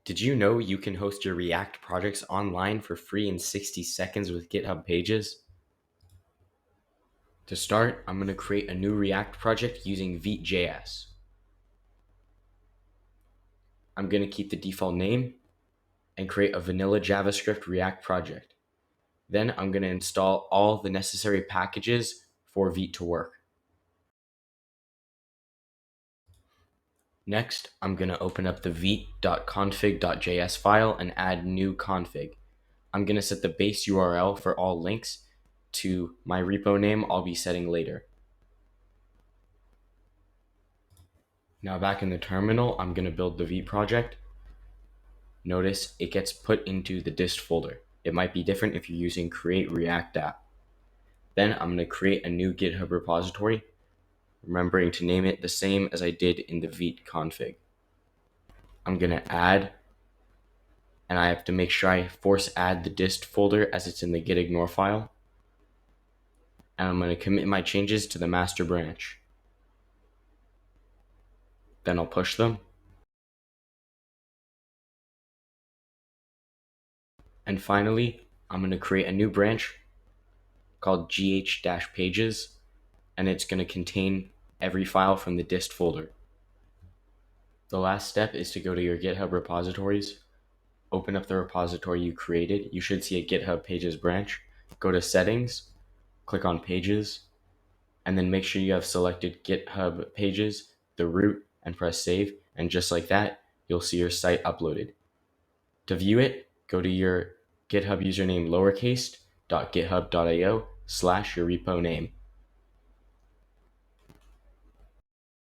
Did you know you can host your React projects online for free in 60 seconds with GitHub Pages? To start, I'm going to create a new React project using Vite.js. I'm going to keep the default name and create a vanilla JavaScript React project. Then I'm going to install all the necessary packages for Vite to work. Next, I'm going to open up the vite.config.js file and add new config. I'm going to set the base URL for all links to my repo name I'll be setting later. Now back in the terminal, I'm going to build the Vite project. Notice it gets put into the dist folder. It might be different if you're using create React app. Then I'm going to create a new GitHub repository, remembering to name it the same as I did in the Vite config. I'm going to add, and I have to make sure I force add the dist folder as it's in the gitignore file. And I'm going to commit my changes to the master branch. Then I'll push them. And finally, I'm going to create a new branch called gh-pages, and it's going to contain every file from the dist folder. The last step is to go to your GitHub repositories, open up the repository you created. You should see a GitHub Pages branch. Go to Settings, click on Pages, and then make sure you have selected GitHub Pages, the root, and press Save. And just like that, you'll see your site uploaded. To view it, go to your GitHub username lowercase.github.io/your repo name.